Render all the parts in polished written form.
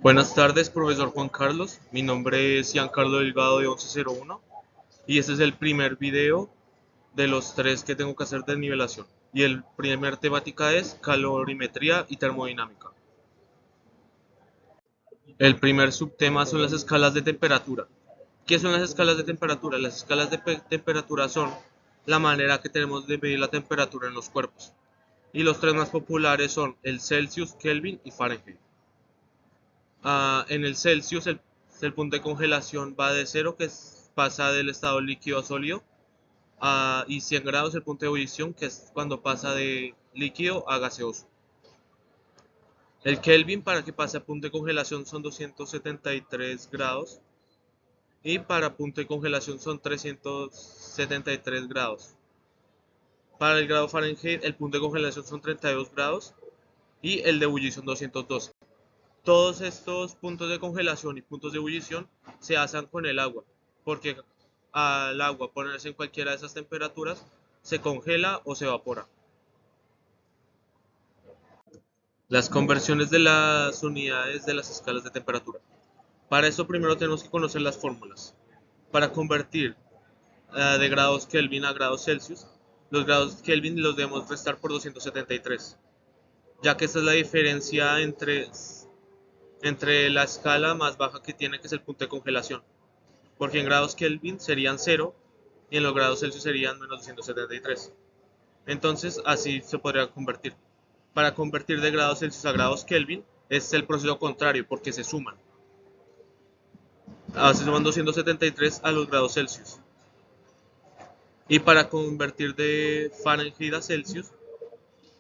Buenas tardes, profesor Juan Carlos. Mi nombre es Giancarlo Delgado de 1101 y este es el primer video de los tres que tengo que hacer de nivelación. Y el primer temática es calorimetría y termodinámica. El primer subtema son las escalas de temperatura. ¿Qué son las escalas de temperatura? Las escalas de temperatura son la manera que tenemos de medir la temperatura en los cuerpos. Y los tres más populares son el Celsius, Kelvin y Fahrenheit. En el Celsius el punto de congelación va de cero, pasa del estado líquido a sólido, y 100 grados el punto de ebullición, que es cuando pasa de líquido a gaseoso. El Kelvin, para que pase a punto de congelación, son 273 grados y para punto de congelación son 373 grados. Para el grado Fahrenheit el punto de congelación son 32 grados y el de ebullición 212. Todos estos puntos de congelación y puntos de ebullición se hacen con el agua, porque al agua ponerse en cualquiera de esas temperaturas se congela o se evapora. Las conversiones de las unidades de las escalas de temperatura. Para eso primero tenemos que conocer las fórmulas. Para convertir de grados Kelvin a grados Celsius, los grados Kelvin los debemos restar por 273, ya que esta es la diferencia entre la escala más baja que tiene, que es el punto de congelación, porque en grados Kelvin serían cero y en los grados Celsius serían menos 273. Entonces así se podría convertir. Para convertir de grados Celsius a grados Kelvin es el proceso contrario, porque se suman. Se suman 273 a los grados Celsius. Y para convertir de Fahrenheit a Celsius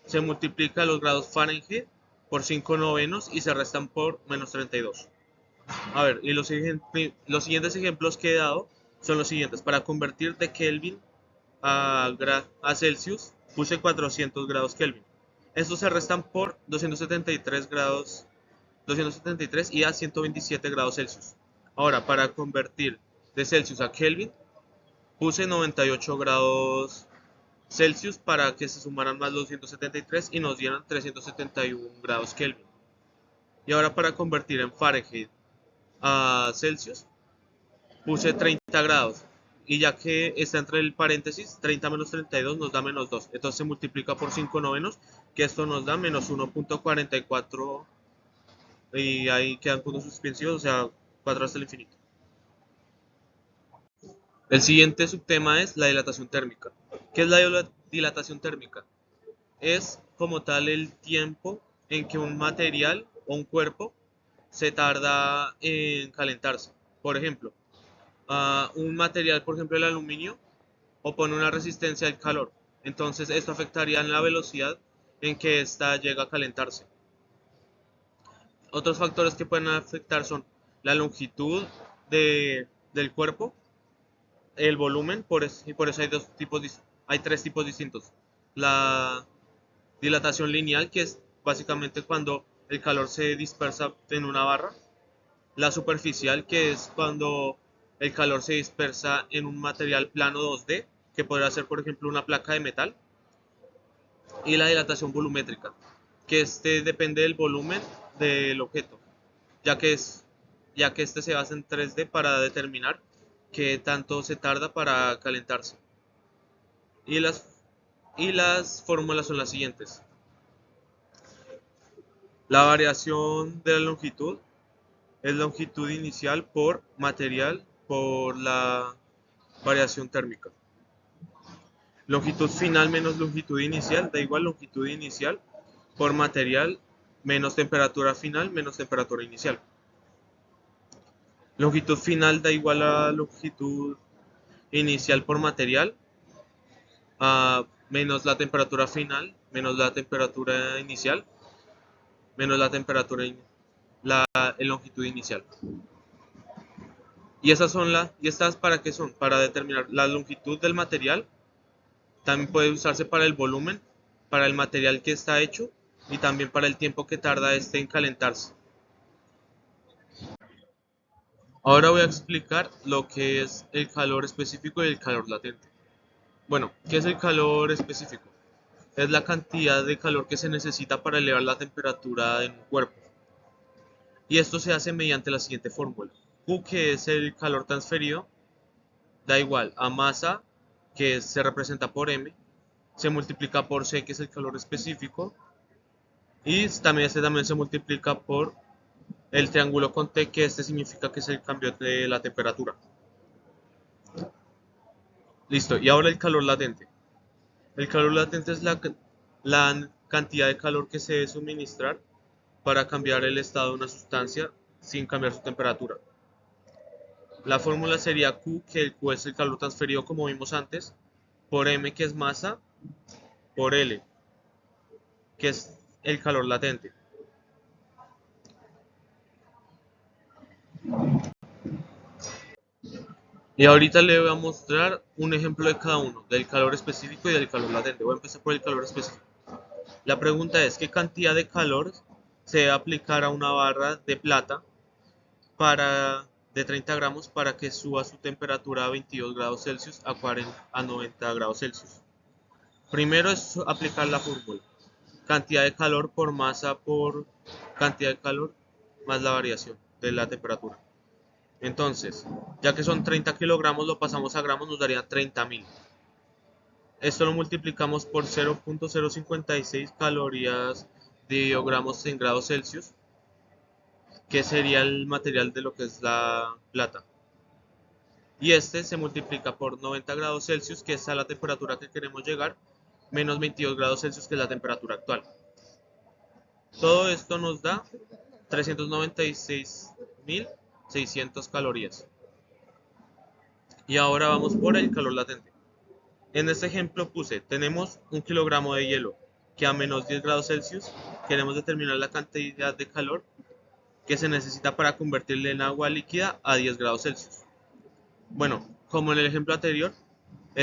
se multiplica los grados Fahrenheit por 5 novenos y se restan por menos 32. A ver, y los siguientes ejemplos que he dado son los siguientes. Para convertir de Kelvin a Celsius puse 400 grados Kelvin. Estos se restan por 273 grados, 273 y a 127 grados Celsius. Ahora, para convertir de Celsius a Kelvin puse 98 grados Celsius para que se sumaran más los 273 y nos dieran 371 grados Kelvin. Y ahora para convertir en Fahrenheit a Celsius puse 30 grados y ya que está entre el paréntesis 30 menos 32 nos da menos 2, entonces se multiplica por 5 novenos, que esto nos da menos 1.44 y ahí quedan puntos suspensivos, o sea 4 hasta el infinito. El siguiente subtema es la dilatación térmica. ¿Qué es la dilatación térmica? Es como tal el tiempo en que un material o un cuerpo se tarda en calentarse. Por ejemplo, un material, por ejemplo el aluminio, opone una resistencia al calor. Entonces esto afectaría en la velocidad en que ésta llega a calentarse. Otros factores que pueden afectar son la longitud del cuerpo, el volumen, y por eso hay tres tipos distintos. La dilatación lineal, que es básicamente cuando el calor se dispersa en una barra. La superficial, que es cuando el calor se dispersa en un material plano 2D, que podría ser por ejemplo una placa de metal. Y la dilatación volumétrica, que este depende del volumen del objeto, ya que, ya que este se basa en 3D para determinar qué tanto se tarda para calentarse. Y las fórmulas son las siguientes. La variación de la longitud es longitud inicial por material por la variación térmica. Longitud final menos longitud inicial da igual longitud inicial por material menos temperatura final menos temperatura inicial. Longitud final da igual a longitud inicial por material menos la temperatura final menos la temperatura inicial menos la temperatura la longitud inicial. ¿Y estas para qué son? Para determinar la longitud del material. También puede usarse para el volumen, para el material que está hecho y también para el tiempo que tarda este en calentarse. Ahora voy a explicar lo que es el calor específico y el calor latente. Bueno, ¿qué es el calor específico? Es la cantidad de calor que se necesita para elevar la temperatura en un cuerpo. Y esto se hace mediante la siguiente fórmula. Q, que es el calor transferido, da igual a masa, que se representa por M, se multiplica por C, que es el calor específico, y también este también se multiplica por el triángulo con T, que este significa que es el cambio de la temperatura. Listo, y ahora el calor latente. El calor latente es la cantidad de calor que se debe suministrar para cambiar el estado de una sustancia sin cambiar su temperatura. La fórmula sería Q, que el Q es el calor transferido como vimos antes, por M, que es masa, por L, que es el calor latente. Y ahorita le voy a mostrar un ejemplo de cada uno, del calor específico y del calor latente. Voy a empezar por el calor específico. La pregunta es, ¿qué cantidad de calor se debe aplicar a una barra de plata de 30 gramos para que suba su temperatura a 22 grados Celsius a 90 grados Celsius? Primero es aplicar la fórmula. Cantidad de calor por masa por cantidad de calor más la variación de la temperatura. Entonces, ya que son 30 kilogramos, lo pasamos a gramos, nos daría 30.000. Esto lo multiplicamos por 0.056 calorías dividido gramos en grados Celsius, que sería el material de lo que es la plata. Y este se multiplica por 90 grados Celsius, que es a la temperatura que queremos llegar, menos 22 grados Celsius, que es la temperatura actual. Todo esto nos da 396.600 calorías. Y ahora vamos por el calor latente. En este ejemplo tenemos 1 kilogramo de hielo que a menos 10 grados Celsius queremos determinar la cantidad de calor que se necesita para convertirle en agua líquida a 10 grados Celsius. Bueno, como en el ejemplo anterior,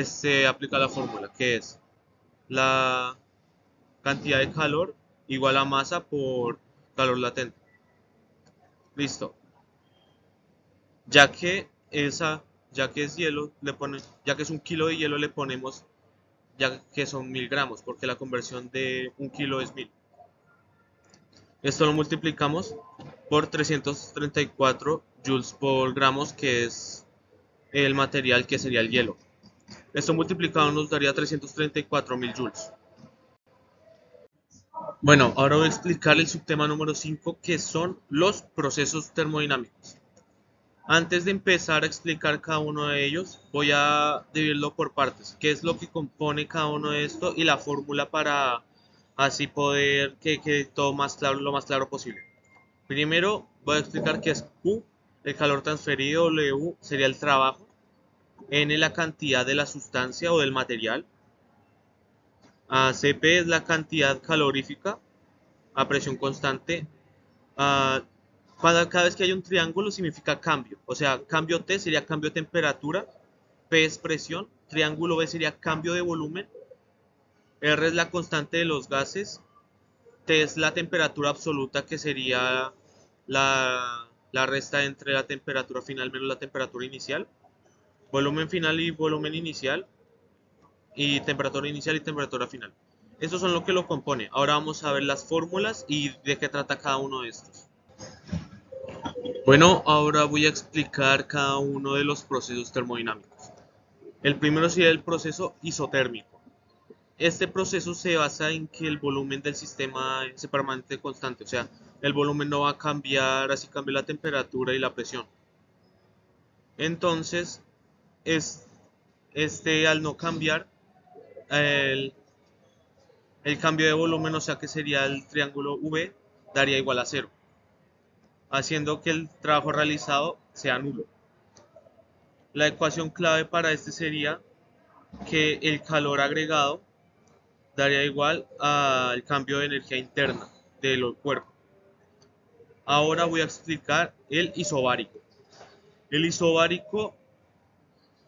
se aplica la fórmula que es la cantidad de calor igual a masa por calor latente. Listo. Ya que ya que es hielo, ya que es 1 kilo de hielo, le ponemos ya que son 1000 gramos, porque la conversión de 1 kilo es 1000. Esto lo multiplicamos por 334 joules por gramos, que es el material que sería el hielo. Esto multiplicado nos daría 334.000 joules. Bueno, ahora voy a explicar el subtema número 5, que son los procesos termodinámicos. Antes de empezar a explicar cada uno de ellos, voy a dividirlo por partes. ¿Qué es lo que compone cada uno de estos y la fórmula para así poder que quede todo más claro, lo más claro posible? Primero voy a explicar qué es Q, el calor transferido. W sería el trabajo, N la cantidad de la sustancia o del material, Cp es la cantidad calorífica a presión constante. Ah, cada vez que hay un triángulo significa cambio, o sea, cambio T sería cambio de temperatura, P es presión, triángulo B sería cambio de volumen, R es la constante de los gases, T es la temperatura absoluta, que sería la resta entre la temperatura final menos la temperatura inicial, volumen final y volumen inicial, y temperatura inicial y temperatura final. Eso son lo que lo compone. Ahora vamos a ver las fórmulas y de qué trata cada uno de estos. Bueno, ahora voy a explicar cada uno de los procesos termodinámicos. El primero sería el proceso isotérmico. Este proceso se basa en que el volumen del sistema se permanece constante, o sea, el volumen no va a cambiar así cambie la temperatura y la presión. Entonces, al no cambiar, el, el cambio de volumen, o sea que sería el triángulo V, daría igual a cero, haciendo que el trabajo realizado sea nulo. La ecuación clave para este sería que el calor agregado daría igual al cambio de energía interna del cuerpo. Ahora voy a explicar el isobárico. El isobárico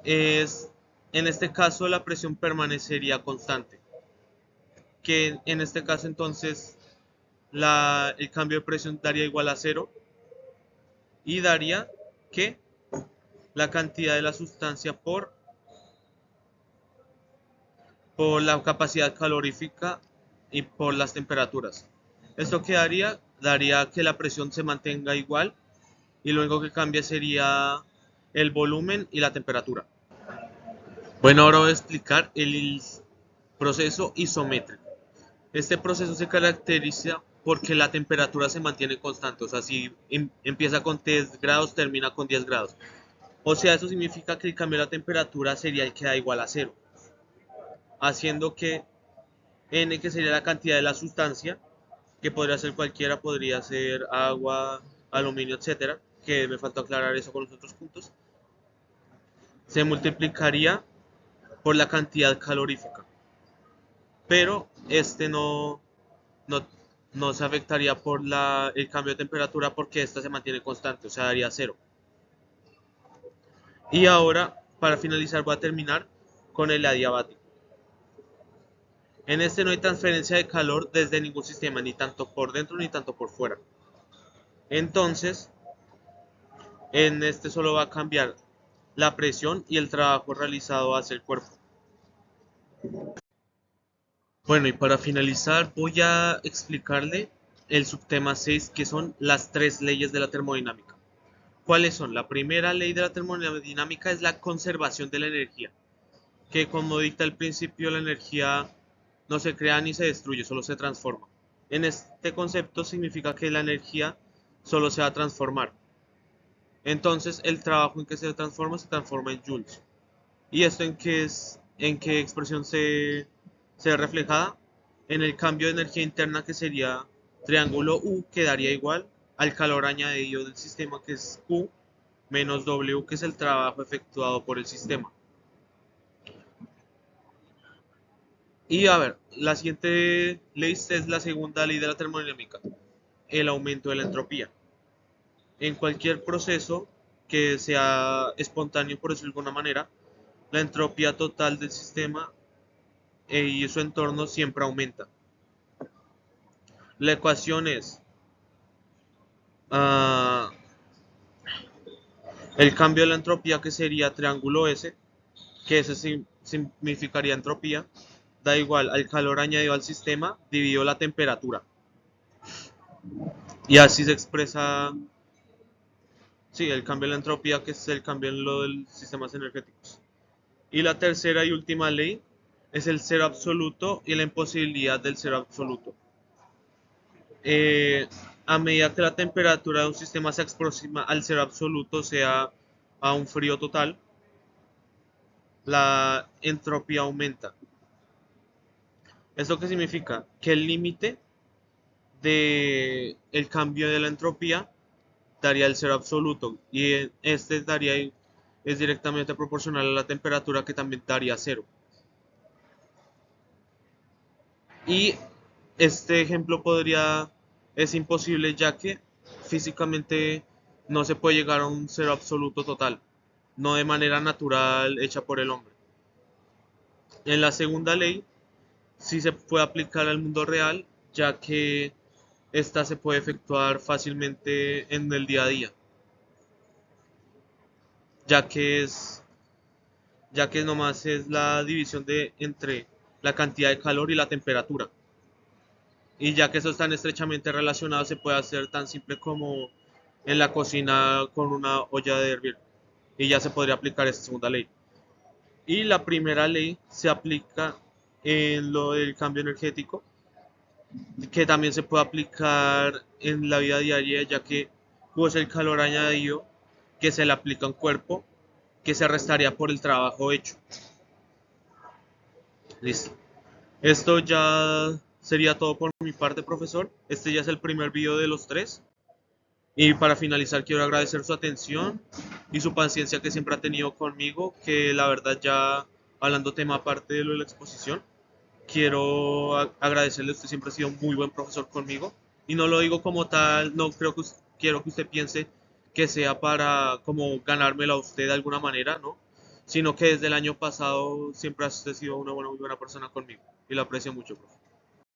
es, en este caso, la presión permanecería constante, que en este caso entonces el cambio de presión daría igual a cero y daría que la cantidad de la sustancia por la capacidad calorífica y por las temperaturas. Esto quedaría daría que la presión se mantenga igual y lo único que cambia sería el volumen y la temperatura. Bueno, ahora voy a explicar el proceso isométrico. Este proceso se caracteriza porque la temperatura se mantiene constante, o sea, si empieza con 10 grados, termina con 10 grados. O sea, eso significa que el cambio de la temperatura sería el que da igual a cero, haciendo que N, que sería la cantidad de la sustancia, que podría ser cualquiera, podría ser agua, aluminio, etcétera, que me faltó aclarar eso con los otros puntos, se multiplicaría por la cantidad calorífica. Pero este no, no se afectaría por el cambio de temperatura porque esta se mantiene constante, o sea, daría cero. Y ahora, para finalizar, voy a terminar con el adiabático. En este no hay transferencia de calor desde ningún sistema, ni tanto por dentro ni tanto por fuera. Entonces, en este solo va a cambiar la presión y el trabajo realizado hacia el cuerpo. Bueno, y para finalizar voy a explicarle el subtema 6, que son las tres leyes de la termodinámica. ¿Cuáles son? La primera ley de la termodinámica es la conservación de la energía, que como dicta el principio, la energía no se crea ni se destruye, solo se transforma. En este concepto significa que la energía solo se va a transformar. Entonces, el trabajo en que se transforma en joules. ¿Y esto en qué expresión se ve reflejada? En el cambio de energía interna, que sería triángulo U, que daría igual al calor añadido del sistema, que es Q, menos W, que es el trabajo efectuado por el sistema. Y a ver, la siguiente ley es la segunda ley de la termodinámica, el aumento de la entropía. En cualquier proceso que sea espontáneo, por decirlo de alguna manera, la entropía total del sistema y su entorno siempre aumenta. La ecuación es uh, el cambio de la entropía, que sería triángulo S, que ese significaría entropía, da igual al calor añadido al sistema dividido la temperatura. Y así se expresa, sí, el cambio de la entropía, que es el cambio en lo de los sistemas energéticos. Y la tercera y última ley es el cero absoluto y la imposibilidad del cero absoluto. Eh, a medida que la temperatura de un sistema se aproxima al cero absoluto, sea a un frío total, la entropía aumenta. ¿Esto qué significa? Que el límite de el cambio de la entropía daría el cero absoluto y este es directamente proporcional a la temperatura, que también daría cero. Y este ejemplo es imposible, ya que físicamente no se puede llegar a un cero absoluto total, no de manera natural hecha por el hombre. En la segunda ley sí se puede aplicar al mundo real, ya que esta se puede efectuar fácilmente en el día a día, ya que es ya que nomás es la división entre la cantidad de calor y la temperatura. Y ya que eso están estrechamente relacionados, se puede hacer tan simple como en la cocina con una olla de hervir. Y ya se podría aplicar esta segunda ley. Y la primera ley se aplica en lo del cambio energético, que también se puede aplicar en la vida diaria, ya que pues el calor añadido que se le aplica a un cuerpo, que se restaría por el trabajo hecho. Listo. Esto ya sería todo por mi parte, profesor. Este ya es el primer video de los tres. Y para finalizar, quiero agradecer su atención y su paciencia que siempre ha tenido conmigo, que la verdad, ya hablando tema aparte de lo de la exposición, quiero agradecerle. Usted siempre ha sido un muy buen profesor conmigo. Y no lo digo como tal, no creo que quiero que usted piense que sea para como ganármela a usted de alguna manera, ¿no? Sino que desde el año pasado siempre ha sido una muy buena persona conmigo. Y lo aprecio mucho, profe.